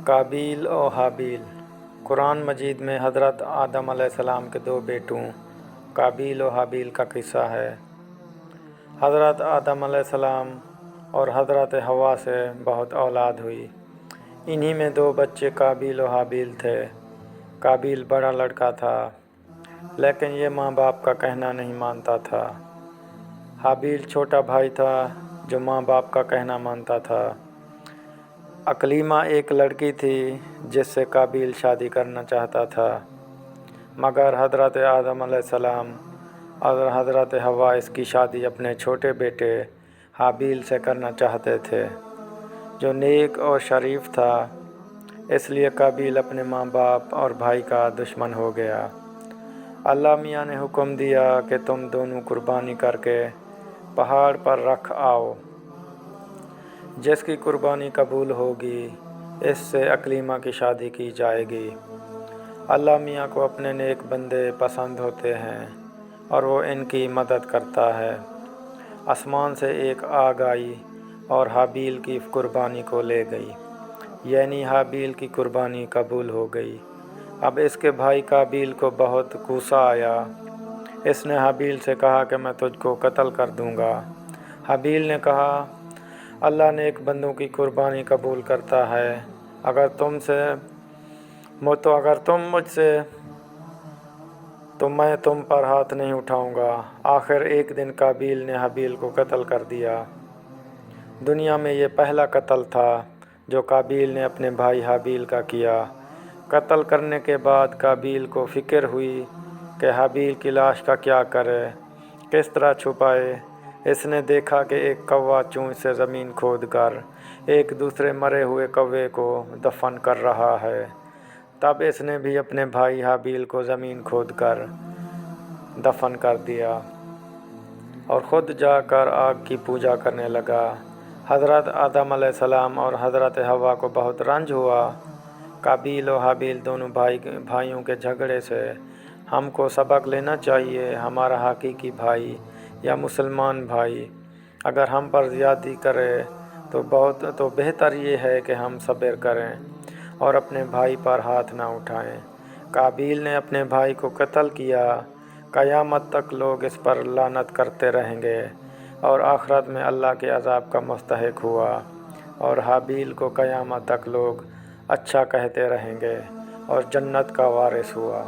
काबिल और हाबिल। कुरान मजीद में हज़रत आदम अलैहिस्सलाम के दो बेटों काबिल और हाबिल का किस्सा है। हज़रत आदम अलैहिस्सलाम और हज़रत हवा से बहुत औलाद हुई। इन्हीं में दो बच्चे काबिल और हाबिल थे। काबिल बड़ा लड़का था, लेकिन ये माँ बाप का कहना नहीं मानता था। हाबिल छोटा भाई था जो माँ बाप का कहना मानता था। अकलीमा एक लड़की थी जिससे काबिल शादी करना चाहता था, मगर हज़रत आदम अलैहिस्सलाम और हज़रत हवा इसकी शादी अपने छोटे बेटे हाबिल से करना चाहते थे, जो नेक और शरीफ था। इसलिए काबिल अपने माँ बाप और भाई का दुश्मन हो गया। अल्लाह मियाँ ने हुक्म दिया कि तुम दोनों कुर्बानी करके पहाड़ पर रख आओ। जिसकी कुर्बानी कबूल होगी इससे अकलीमा की शादी की जाएगी। अल्लाह मियाँ को अपने नेक बंदे पसंद होते हैं और वो इनकी मदद करता है। आसमान से एक आग आई और हाबिल की कुर्बानी को ले गई, यानी हाबिल की कुर्बानी कबूल हो गई। अब इसके भाई काबिल को बहुत गुस्सा आया। इसने हाबिल से कहा कि मैं तुझको कत्ल कर दूंगा। हाबिल ने कहा, अल्लाह नेक बंदों की कुर्बानी कबूल करता है। अगर तुम मुझसे तो मैं तुम पर हाथ नहीं उठाऊंगा। आखिर एक दिन काबिल ने हाबिल को कत्ल कर दिया। दुनिया में ये पहला कत्ल था जो काबिल ने अपने भाई हाबिल का किया। कत्ल करने के बाद काबिल को फिक्र हुई कि हाबिल की लाश का क्या करे, किस तरह छुपाए। इसने देखा कि एक कौवा चूंच से ज़मीन खोदकर एक दूसरे मरे हुए कौवे को दफन कर रहा है। तब इसने भी अपने भाई हाबिल को ज़मीन खोदकर दफन कर दिया और ख़ुद जाकर आग की पूजा करने लगा। हज़रत आदम अलैहिस्सलाम और हज़रत हवा को बहुत रंज हुआ। काबिल और हाबिल दोनों भाइयों के झगड़े से हमको सबक लेना चाहिए। हमारा हकीकी भाई या मुसलमान भाई अगर हम पर ज़्यादती करे तो बेहतर ये है कि हम सब्र करें और अपने भाई पर हाथ ना उठाएं। काबिल ने अपने भाई को कत्ल किया। क़यामत तक लोग इस पर लानत करते रहेंगे और आखिरत में अल्लाह के अज़ाब का मुस्तहिक हुआ, और हाबिल को क़यामत तक लोग अच्छा कहते रहेंगे और जन्नत का वारिस हुआ।